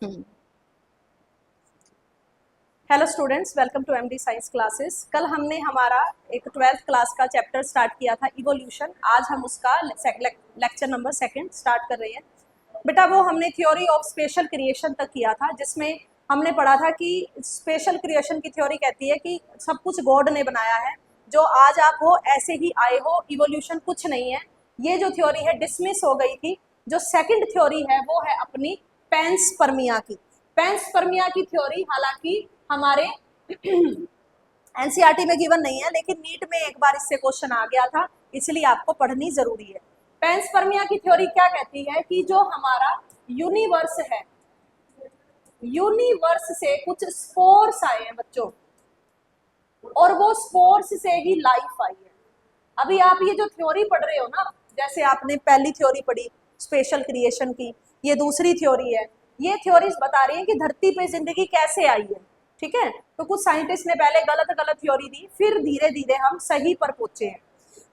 Hmm. Hello students, welcome to MD science classes. कल हमने हमारा एक 12th क्लास का चैप्टर स्टार्ट किया था इवोल्यूशन। आज हम उसका लेक्चर नंबर 2 स्टार्ट कर रहे हैं। बेटा वो हमने थ्योरी ऑफ स्पेशल क्रिएशन तक किया था, जिसमें हमने पढ़ा था कि स्पेशल क्रिएशन की थ्योरी कहती है कि सब कुछ गॉड ने बनाया है, जो आज आप हो ऐसे ही आए हो, इवोल्यूशन कुछ नहीं है। ये जो थ्योरी है डिसमिस हो गई थी। जो सेकंड थ्योरी है वो है अपनी पेंसपर्मिया की। पेंसपर्मिया की थ्योरी हालांकि हमारे एनसीईआरटी में गिवन नहीं है, लेकिन नीट में एक बार इससे क्वेश्चन आ गया था, इसलिए आपको पढ़नी जरूरी है। पेंसपर्मिया की थ्योरी क्या कहती है कि जो हमारा यूनिवर्स है, यूनिवर्स से कुछ स्पोर्स आए हैं बच्चों, और वो स्पोर्स से ही लाइफ आई है। अभी आप ये जो थ्योरी पढ़ रहे हो ना, जैसे आपने पहली थ्योरी पढ़ी स्पेशल क्रिएशन की, ये दूसरी थ्योरी है। ये थ्योरीज बता रही है कि धरती पे जिंदगी कैसे आई है। ठीक है, तो कुछ साइंटिस्ट ने पहले गलत गलत थ्योरी दी, फिर धीरे धीरे हम सही पर पहुंचे हैं।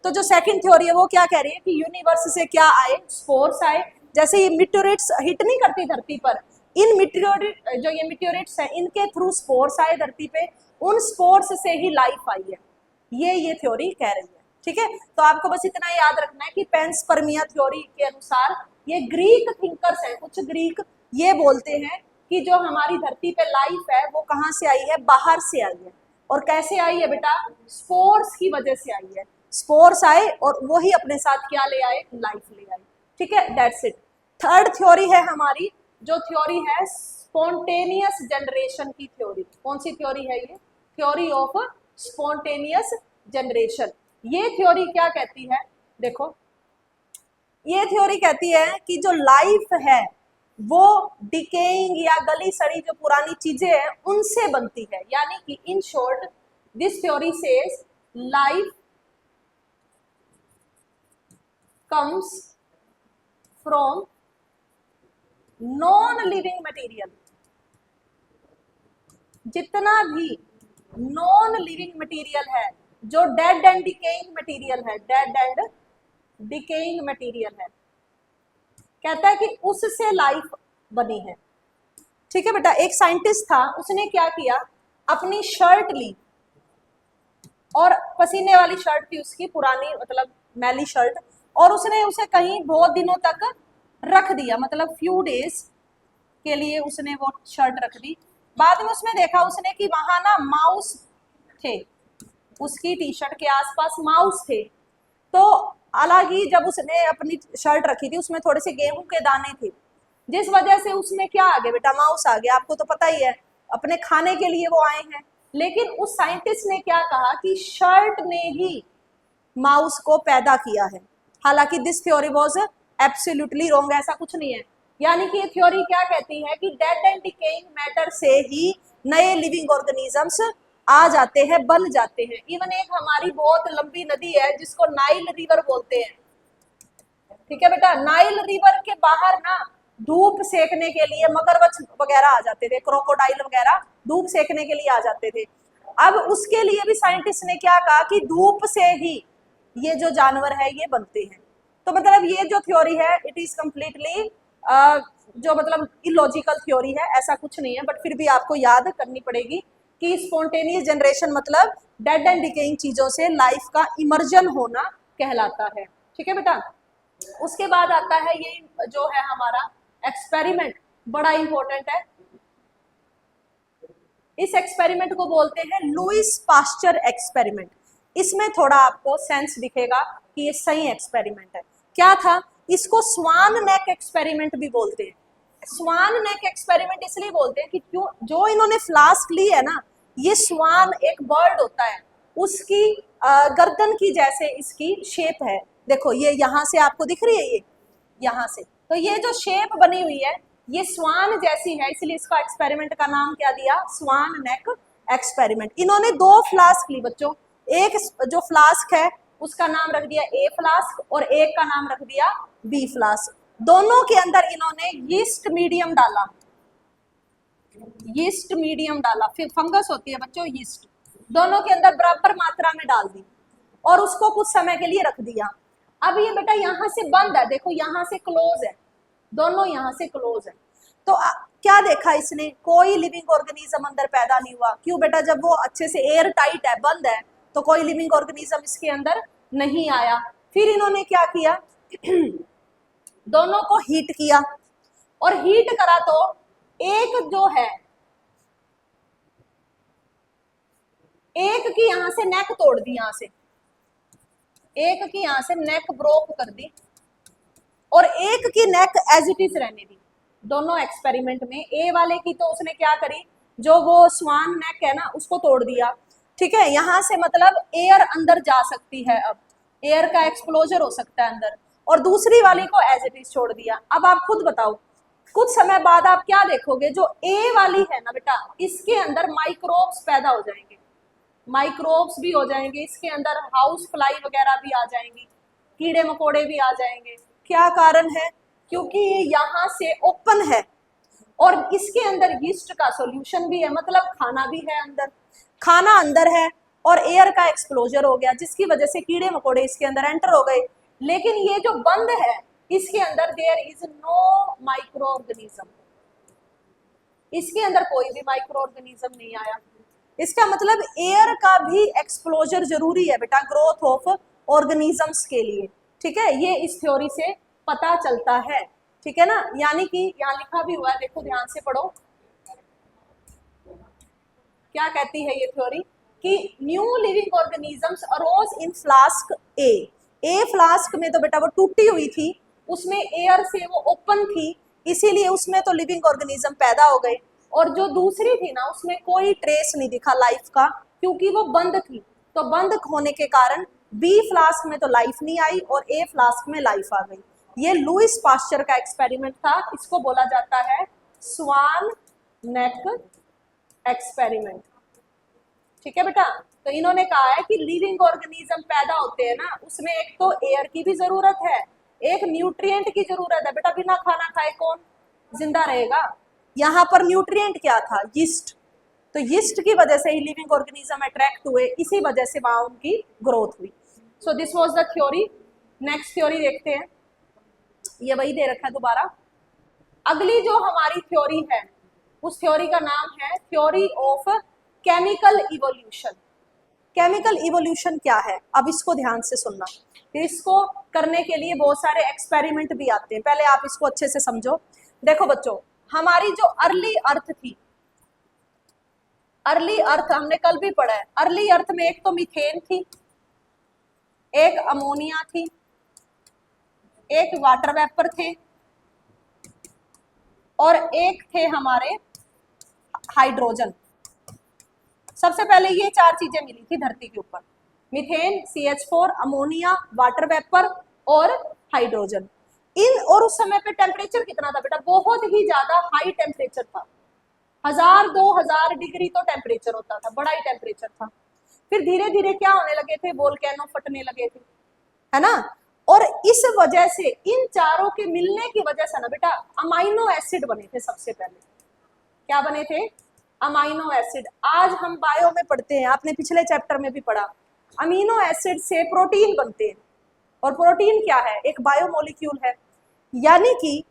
तो जो सेकंड थ्योरी है वो क्या कह रही है कि यूनिवर्स से क्या आए, स्पोर्स आए। जैसे ये मिट्योरेट्स हिट नहीं करती धरती पर, इन मिट्योरेट जो ये मिट्योरेट्स है इनके थ्रू स्पोर्स आए धरती पे, उन स्पोर्स से ही लाइफ आई है। ये थ्योरी कह रही है। ठीक है, तो आपको बस इतना याद रखना है कि पेंसपर्मिया थ्योरी के अनुसार ये ग्रीक थिंकर्स हैं, कुछ ग्रीक ये बोलते हैं कि जो हमारी धरती पे लाइफ है वो कहाँ से आई है, बाहर से आई है। और कैसे आई है बेटा, स्पोर्स की वजह से आई है। स्पोर्स आए और वो ही अपने साथ क्या ले आए, लाइफ ले आए। ठीक है, दैट्स इट। थर्ड थ्योरी है हमारी, जो थ्योरी है स्पॉन्टेनियस जनरेशन की थ्योरी। कौन सी थ्योरी है ये, थ्योरी ऑफ स्पॉन्टेनियस जनरेशन। ये थ्योरी क्या कहती है, देखो ये थ्योरी कहती है कि जो लाइफ है वो डिकेइंग या गली सड़ी जो पुरानी चीजें हैं उनसे बनती है। यानी कि in short this theory says life comes from non living material. जितना भी नॉन लिविंग मटेरियल है, जो डेड एंड डिकेइंग मटेरियल है, डेड एंड डिकेइंग मटेरियल है, कहता है कि उससे लाइफ बनी है। ठीक है बेटा, एक साइंटिस्ट था, उसने क्या किया, अपनी शर्ट ली, और पसीने वाली शर्ट थी उसकी, पुरानी मतलब मैली शर्ट, और उसने उसे कहीं बहुत दिनों तक रख दिया, मतलब फ्यू डेज के लिए उसने वो शर्ट रख दी। बाद में उसमें देखा उसने कि वहां ना माउस थे, उसकी टी शर्ट के आसपास माउस थे। तो हालांकि जब उसने अपनी शर्ट रखी थी उसमें थोड़े से गेहूं के दाने थे, जिस वजह से उसमें क्या आ गया बेटा, माउस आ गया। आपको तो पता ही है, अपने खाने के लिए वो आए हैं। लेकिन उस साइंटिस्ट ने क्या कहा कि शर्ट ने ही माउस को पैदा किया है। हालांकि this theory was absolutely wrong, ऐसा कुछ नहीं है। यानी कि ये थ्योरी क्या कहती है कि डेड एंड डिकेइंग मैटर से ही नए लिविंग ऑर्गेनिजम्स आ जाते हैं, बन जाते हैं। इवन एक हमारी बहुत लंबी नदी है जिसको नाइल रिवर बोलते हैं। ठीक है बेटा, नाइल रिवर के बाहर ना धूप सेकने के लिए मगरमच्छ वगैरह आ जाते थे, क्रोकोडाइल वगैरह धूप सेकने के लिए आ जाते थे। अब उसके लिए भी साइंटिस्ट ने क्या कहा कि धूप से ही ये जो जानवर है ये बनते हैं। तो मतलब ये जो थ्योरी है इट इज कम्प्लीटली जो मतलब इलॉजिकल थ्योरी है, ऐसा कुछ नहीं है। बट फिर भी आपको याद करनी पड़ेगी कि स्पॉन्टेनियस जनरेशन मतलब डेड एंड डिकेइंग चीजों से लाइफ का इमर्जन होना कहलाता है। ठीक है बेटा, उसके बाद आता है ये जो है हमारा एक्सपेरिमेंट, बड़ा इंपॉर्टेंट है। इस एक्सपेरिमेंट को बोलते हैं लुईस पास्चर एक्सपेरिमेंट। इसमें थोड़ा आपको सेंस दिखेगा कि ये सही एक्सपेरिमेंट है। क्या था, इसको स्वान नेक एक्सपेरिमेंट भी बोलते हैं। स्वान नेक एक्सपेरिमेंट इसलिए बोलते हैं कि क्यों, जो इन्होंने फ्लास्क ली है ना, ये स्वान एक बर्ड होता है, उसकी गर्दन की जैसे इसकी शेप है। देखो ये यहाँ से आपको दिख रही है, ये यहाँ से, तो ये जो शेप बनी हुई है ये स्वान जैसी है, इसलिए इसका एक्सपेरिमेंट का नाम क्या दिया, स्वान नेक एक्सपेरिमेंट। इन्होंने 2 फ्लास्क ली बच्चों, एक जो फ्लास्क है उसका नाम रख दिया ए फ्लास्क और एक का नाम रख दिया बी फ्लास्क। दोनों के अंदर इन्होंने यीस्ट मीडियम डाला, यीस्ट मीडियम डाला, फिर फंगस होती है बच्चों यीस्ट, दोनों के अंदर बराबर मात्रा में डाल दी और उसको कुछ समय के लिए रख दिया। अब ये बेटा यहाँ से बंद है, देखो यहाँ से क्लोज है, दोनों यहाँ से क्लोज है। तो क्या देखा इसने, कोई लिविंग ऑर्गेनिज्म अंदर पैदा नहीं हुआ। क्यों बेटा, जब वो अच्छे से एयर टाइट है, बंद है, तो कोई लिविंग ऑर्गेनिज्म इसके अंदर नहीं आया। फिर इन्होंने क्या किया दोनों को हीट किया, और हीट करा तो एक जो है, एक की यहां से नेक तोड़ दी, यहां से एक की यहां से नेक ब्रोक कर दी, और एक की नेक एज इट इज रहने दी। दोनों एक्सपेरिमेंट में ए वाले की तो उसने क्या करी, जो वो स्वान नेक है ना उसको तोड़ दिया, ठीक है, यहां से मतलब एयर अंदर जा सकती है, अब एयर का एक्सप्लोजर हो सकता है अंदर, और दूसरी वाली को एज इट इज छोड़ दिया। अब आप खुद बताओ, कुछ समय बाद आप क्या देखोगे, जो ए वाली है ना बेटा, इसके अंदर माइक्रोब्स पैदा हो जाएंगे, माइक्रोब्स भी हो जाएंगे, इसके अंदर हाउस फ्लाई वगैरह भी आ जाएंगी, कीड़े मकोड़े भी आ जाएंगे। क्या कारण है, क्योंकि ये यहाँ से ओपन है, और इसके अंदर यीस्ट का सॉल्यूशन भी है, मतलब खाना भी है अंदर, खाना अंदर है, और एयर का एक्सप्लोजर हो गया, जिसकी वजह से कीड़े मकोड़े इसके अंदर एंटर हो गए। लेकिन ये जो बंद है, इसके अंदर there is no microorganism, इसके अंदर कोई भी माइक्रो ऑर्गेनिज्म नहीं आया। इसका मतलब एयर का भी एक्सप्लोजर जरूरी है बेटा ग्रोथ ऑफ ऑर्गेनिजम्स के लिए, ठीक है, ये इस थ्योरी से पता चलता है, ठीक है ना। यानी कि यहाँ लिखा भी हुआ है, देखो ध्यान से पढ़ो, क्या कहती है ये थ्योरी, कि न्यू लिविंग ऑर्गेनिजम्स अरोज इन फ्लास्क ए फ्लास्क में तो बेटा वो टूटी हुई थी, उसमें एयर से वो ओपन थी, इसीलिए उसमें तो लिविंग ऑर्गेनिज्म पैदा हो गए, और जो दूसरी थी ना उसमें कोई ट्रेस नहीं दिखा लाइफ का, क्योंकि वो बंद थी। तो बंद होने के कारण बी फ्लास्क में तो लाइफ नहीं आई, और ए फ्लास्क में लाइफ आ गई। ये लुईस पास्चर का एक्सपेरिमेंट था, इसको बोला जाता है स्वान नेक एक्सपेरिमेंट, ठीक है बेटा। तो इन्होंने कहा है कि लिविंग ऑर्गेनिज्म पैदा होते हैं ना, उसमें एक तो एयर की भी जरूरत है, एक न्यूट्रिएंट की जरूरत है बेटा, बिना खाना खाए कौन जिंदा रहेगा। यहाँ पर न्यूट्रिएंट क्या था, यीस्ट, तो यीस्ट की वजह से ही लिविंग ऑर्गेनिज्म अट्रैक्ट हुए, इसी वजह से वहां उनकी ग्रोथ हुई। So this was the theory. Next theory देखते हैं, ये वही दे रखा है दोबारा। अगली जो हमारी थ्योरी है, उस थ्योरी का नाम है theory of chemical evolution. Chemical evolution क्या है, अब इसको ध्यान से सुनना, फिर इसको करने के लिए बहुत सारे एक्सपेरिमेंट भी आते हैं, पहले आप इसको अच्छे से समझो। देखो बच्चों, हमारी जो अर्ली अर्थ थी, अर्ली अर्थ हमने कल भी पढ़ा है, अर्ली अर्थ में एक तो मीथेन थी, एक अमोनिया थी, एक वाटर वेपर थे, और एक थे हमारे हाइड्रोजन। सबसे पहले ये चार चीजें मिली थी धरती के ऊपर, methane, CH4, ammonia, water vapour और हाइड्रोजन। इन और उस समय पे टेम्परेचर कितना था बेटा, बहुत ही ज्यादा हाई टेम्परेचर था, 1000-2000 डिग्री तो टेम्परेचर होता था, बड़ा ही टेम्परेचर था। फिर धीरे धीरे क्या होने लगे थे, वोल्केनो फटने लगे थे, है ना। और इस वजह से इन चारों के मिलने की वजह से ना बेटा अमाइनो एसिड बने थे सबसे पहले। क्या बने थे, अमाइनो एसिड। आज हम बायो में पढ़ते हैं, आपने पिछले चैप्टर में भी पढ़ा, अमीनो एसिड से प्रोटीन बनते हैं, और प्रोटीन क्या है, एक बायोमोलिक्यूल है। यानी कि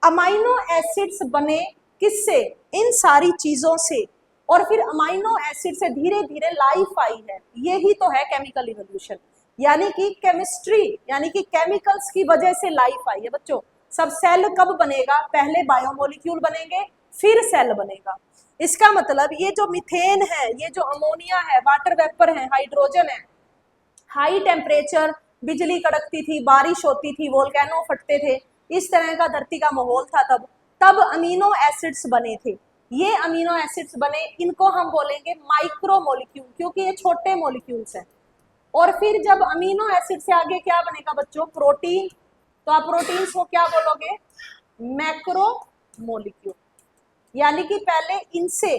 अमाइनो एसिड्स बने किससे, इन सारी चीजों से, और फिर अमाइनो एसिड से धीरे धीरे लाइफ आई है। यही तो है केमिकल इवोल्यूशन, यानी कि केमिस्ट्री, यानी कि केमिकल्स की वजह से लाइफ आई है बच्चों। सब सेल कब बनेगा, पहले बायोमोलिक्यूल बनेंगे, फिर सेल बनेगा। इसका मतलब ये जो मीथेन है, ये जो अमोनिया है, वाटर वेपर है, हाइड्रोजन है, हाई टेम्परेचर, बिजली कड़कती थी, बारिश होती थी, वोल्केनो फटते थे, इस तरह का धरती का माहौल था तब अमीनो एसिड्स बने थे। ये अमीनो एसिड्स बने, इनको हम बोलेंगे माइक्रो मोलिक्यूल, क्योंकि ये छोटे मोलिक्यूल्स हैं। और फिर जब अमीनो एसिड से आगे क्या बनेगा बच्चों, प्रोटीन, तो आप प्रोटीन को क्या बोलोगे, मैक्रो मोलिक्यूल। यानी कि पहले इनसे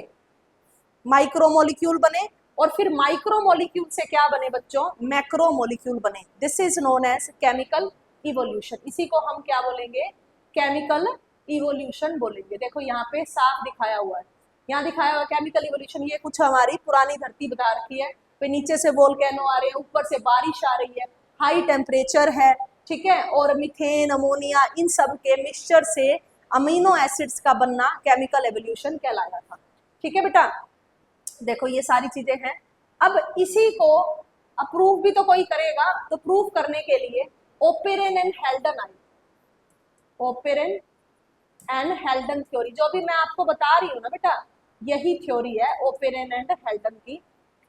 माइक्रो मोलिक्यूल बने, और फिर माइक्रो मोलिक्यूल से क्या बने बच्चों, मैक्रो मोलिक्यूल बने। This is known as chemical evolution. इसी को हम क्या बोलेंगे, केमिकल इवोल्यूशन बोलेंगे। देखो यहाँ पे साफ दिखाया हुआ है, यहाँ दिखाया हुआ केमिकल इवोल्यूशन। ये कुछ हमारी पुरानी धरती बता रखी है, फिर नीचे से वोल्केनो आ रहे हैं, ऊपर से बारिश आ रही है, हाई टेम्परेचर है, ठीक है, और मीथेन, अमोनिया, इन सब के मिक्सचर से अमीनो एसिड्स का बनना केमिकल एवोल्यूशन कहलाया था। ठीक है बेटा, देखो ये सारी चीजें हैं। अब इसी को अप्रूव भी तो कोई करेगा, तो प्रूव करने के लिए operon and हेल्डन I, operon and हेल्डन theory, जो भी मैं आपको बता रही हूँ ना बेटा, यही थ्योरी है ओपेरन एंड हेल्डन की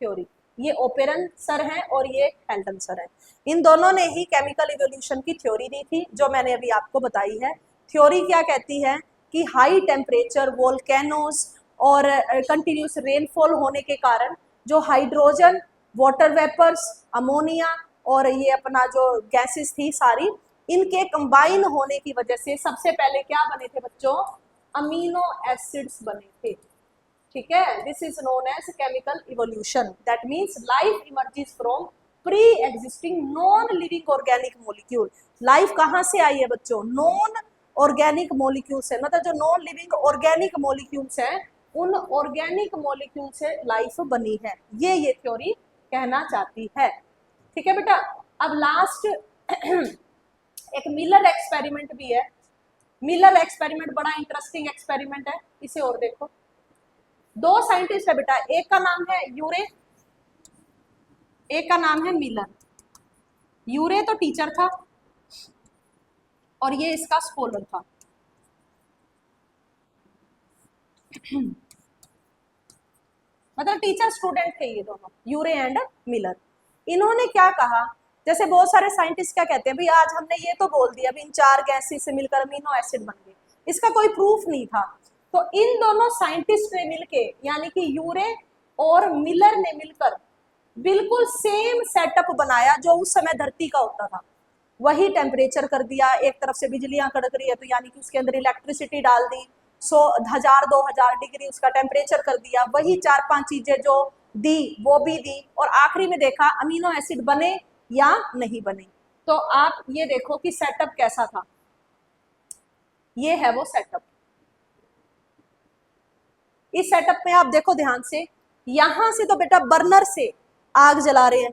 थ्योरी। ये ओपेरन सर हैं और ये हेल्डन सर हैं। इन दोनों ने ही केमिकल इवोल्यूशन की थ्योरी दी थी, जो मैंने अभी आपको बताई है। थ्योरी क्या कहती है कि हाई टेम्परेचर वोल्केनोस और कंटिन्यूस रेनफॉल होने के कारण जो हाइड्रोजन, वाटर वेपर्स, अमोनिया और ये अपना जो गैसेस थी सारी, इनके कंबाइन होने की वजह से सबसे पहले क्या बने थे बच्चों, अमीनो एसिड्स बने थे। ठीक है, this is known as chemical evolution. That means life emerges from pre existing non living organic molecule. Life कहाँ से आई है बच्चों, नॉन ऑर्गेनिक मॉलिक्यूल्स है, मतलब जो नॉन लिविंग ऑर्गेनिक मॉलिक्यूल्स हैं, उन ऑर्गेनिक मॉलिक्यूल से लाइफ बनी है, ये थ्योरी कहना चाहती है। ठीक है बेटा, अब लास्ट एक मिलर एक्सपेरिमेंट भी है। मिलर एक्सपेरिमेंट बड़ा इंटरेस्टिंग एक्सपेरिमेंट है, इसे और देखो। दो साइंटिस्ट है बेटा, एक का नाम है यूरे, एक का नाम है मिलर। यूरे तो टीचर था और ये इसका स्कॉलर था। मतलब टीचर स्टूडेंट थे ये दोनों, यूरे एंड मिलर। इन्होंने क्या कहा, जैसे बहुत सारे साइंटिस्ट क्या कहते हैं, भाई आज हमने ये तो बोल दिया, इन चार गैसेस से मिलकर अमीनो एसिड बन गए, इसका कोई प्रूफ नहीं था। तो इन दोनों साइंटिस्ट ने मिलके, यानी कि यूरे और मिलर ने मिलकर बिल्कुल सेम सेटअप बनाया जो उस समय धरती का होता था। वही टेम्परेचर कर दिया, एक तरफ से बिजलियां कड़क रही है तो यानी कि उसके अंदर इलेक्ट्रिसिटी डाल दी, 100,000-2,000 डिग्री उसका टेम्परेचर कर दिया, वही 4-5 चीजें जो दी वो भी दी, और आखिरी में देखा अमीनो एसिड बने या नहीं बने। तो आप ये देखो कि सेटअप कैसा था, ये है वो सेटअप। इस सेटअप में आप देखो ध्यान से, यहां से तो बेटा बर्नर से आग जला रहे हैं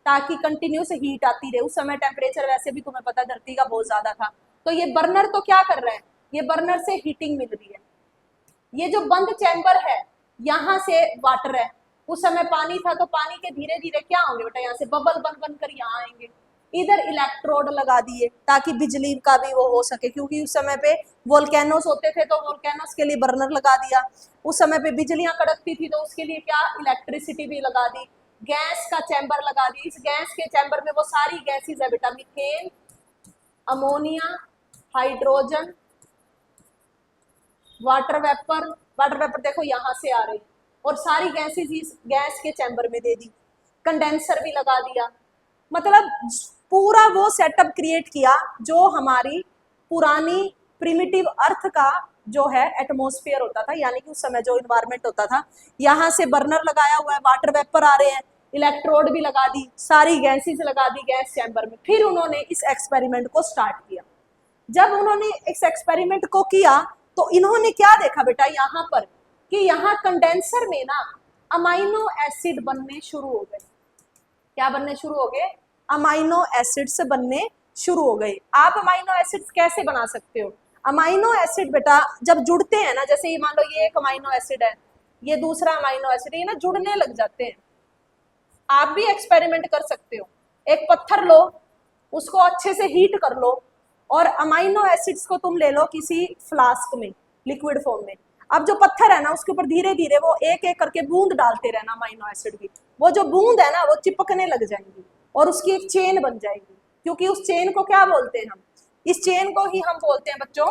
ताकि कंटिन्यूस हीट आती रहे। उस समय टेम्परेचर वैसे भी तुम्हें पता धरती का बहुत ज्यादा था, तो ये बर्नर तो क्या कर रहे हैं, ये बर्नर से हीटिंग मिल रही है। ये जो बंद चैम्बर है, यहाँ से वाटर है, उस समय पानी था तो पानी के धीरे धीरे क्या होंगे बेटा, यहाँ से बबल बन बन कर यहाँ आएंगे। इधर इलेक्ट्रोड लगा दिए ताकि बिजली का भी वो हो सके, क्योंकि उस समय पे वोल्केनोस होते थे तो वोल्केनोस के लिए बर्नर लगा दिया। उस समय पे बिजलियां कड़कती थी तो उसके लिए क्या, इलेक्ट्रिसिटी भी लगा दी। गैस का चैम्बर लगा दी, इस गैस के चैम्बर में वो सारी गैसेस है बेटा, methane, ammonia, hydrogen, water vapour. Water vapour देखो यहाँ से आ रही है, और सारी गैसेस इस गैस के चैम्बर में दे दी। कंडेंसर भी लगा दिया, मतलब पूरा वो सेटअप क्रिएट किया जो हमारी पुरानी प्रिमिटिव अर्थ का जो है एटमॉस्फेयर होता था, यानी कि उस समय जो इन्वायरमेंट होता था। यहाँ से बर्नर लगाया हुआ है, वाटर वेपर आ रहे हैं, इलेक्ट्रोड भी लगा दी, सारी गैसेस लगा दी गैस चैम्बर में। फिर उन्होंने इस एक्सपेरिमेंट को स्टार्ट किया। जब उन्होंने इस एक्सपेरिमेंट को किया तो इन्होंने क्या देखा बेटा, यहाँ पर कि यहाँ कंडेंसर में ना अमाइनो एसिड बनने शुरू हो गए। क्या बनने शुरू हो गए, अमाइनो एसिड्स बनने शुरू हो गए। आप अमाइनो एसिड्स कैसे बना सकते हो, अमाइनो एसिड बेटा जब जुड़ते हैं ना, जैसे ये मान लो ये एक अमाइनो एसिड है, ये दूसरा अमाइनो एसिड, ये ना जुड़ने लग जाते हैं। आप भी एक्सपेरिमेंट कर सकते हो, एक पत्थर लो, उसको अच्छे से हीट कर लो, और अमाइनो एसिड्स को तुम ले लो किसी फ्लास्क में लिक्विड फॉर्म में। अब जो पत्थर है ना उसके ऊपर धीरे धीरे वो एक एक करके बूंद डालते रहना अमाइनो एसिड की। वो जो बूंद है ना वो चिपकने लग जाएंगी और उसकी एक चेन बन जाएगी। क्योंकि उस चेन को क्या बोलते हैं हम, इस चेन को ही हम बोलते हैं बच्चों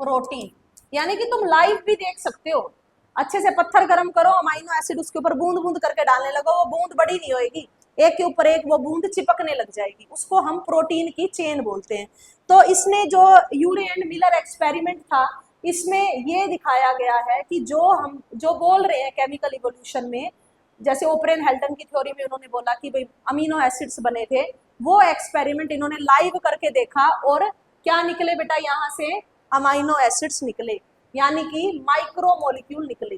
प्रोटीन। यानी कि तुम लाइव भी देख सकते हो, अच्छे से पत्थर गर्म करो, अमाइनो एसिड उसके ऊपर बूंद बूंद करके डालने लगो, वो बूंद बड़ी नहीं होएगी, एक के ऊपर एक वो बूंद चिपकने लग जाएगी, उसको हम प्रोटीन की चेन बोलते हैं। तो इसने जो यूरे एंड मिलर एक्सपेरिमेंट था, इसमें ये दिखाया गया है कि जो हम जो बोल रहे हैं केमिकल इवोल्यूशन में, जैसे ओपरेन हेल्टन की थ्योरी में उन्होंने बोला कि भाई अमीनो एसिड्स बने थे, वो एक्सपेरिमेंट इन्होंने लाइव करके देखा और क्या निकले बेटा, यहाँ से अमाइनो एसिड्स निकले, यानी कि माइक्रो मॉलिक्यूल निकले।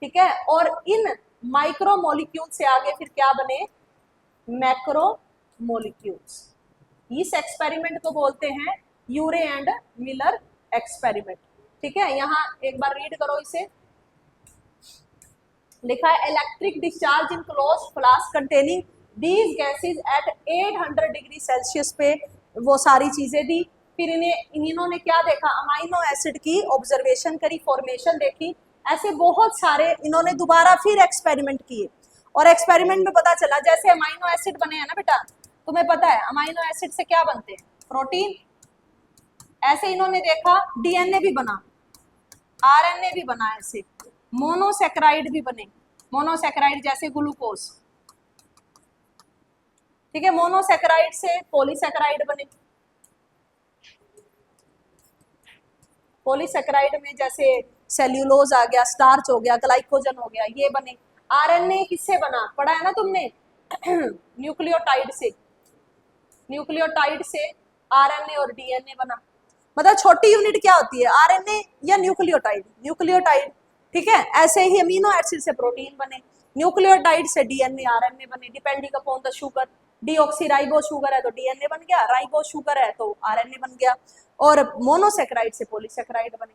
ठीक है, और इन माइक्रो मॉलिक्यूल से आगे फिर क्या बने, मैक्रो मॉलिक्यूल्स। इस एक्सपेरिमेंट को बोलते हैं यूरे एंड मिलर एक्सपेरिमेंट। ठीक है, यहाँ एक बार रीड करो इसे। लिखा है electric discharge in close flask containing these gases eight 800 degree Celsius पे वो सारी चीजें दी। फिर इन्होंने क्या देखा, अमाइनो एसिड की ऑब्जर्वेशन करी, फॉर्मेशन देखी। ऐसे बहुत सारे इन्होंने दोबारा फिर एक्सपेरिमेंट किए और एक्सपेरिमेंट में पता चला जैसे अमाइनो एसिड बने हैं ना बेटा, तुम्हें पता है अमाइनो एसिड से क्या बनते हैं, प्रोटीन। ऐसे इन्होंने देखा डीएनए भी बना, आरएनए भी बना, ऐसे मोनोसेक्राइड भी बने, मोनोसेक्राइड जैसे ग्लूकोज। ठीक है, मोनोसेक्राइड से पॉलीसेक्राइड बने, पॉलीसेक्राइड में जैसे सेल्यूलोज आ गया, स्टार्च हो गया, ग्लाइकोजन हो गया, ये बने। आरएनए किससे बना, पढ़ा है ना तुमने न्यूक्लियोटाइड से, न्यूक्लियोटाइड से आरएनए और डीएनए बना। मतलब छोटी यूनिट क्या होती है, आरएनए या न्यूक्लियोटाइड, न्यूक्लियोटाइड। ठीक है, ऐसे ही अमीनो एसिड से प्रोटीन बने, न्यूक्लियोटाइड से डीएनए आरएनए बने, depending upon the sugar. Deoxyribo sugar है तो डीएनए बन गया, राइबो शुगर है तो आरएनए बन गया, और मोनोसेक्राइड से पॉलीसेक्राइड बने।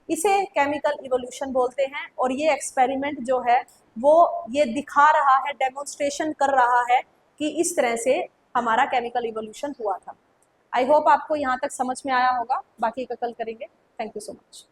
इसे केमिकल इवोल्यूशन बोलते हैं। और ये एक्सपेरिमेंट जो है वो ये दिखा रहा है, डेमोन्स्ट्रेशन कर रहा है कि इस तरह से हमारा केमिकल इवोल्यूशन हुआ था। आई होप आपको यहाँ तक समझ में आया होगा, बाकी का कल करेंगे। Thank you so much.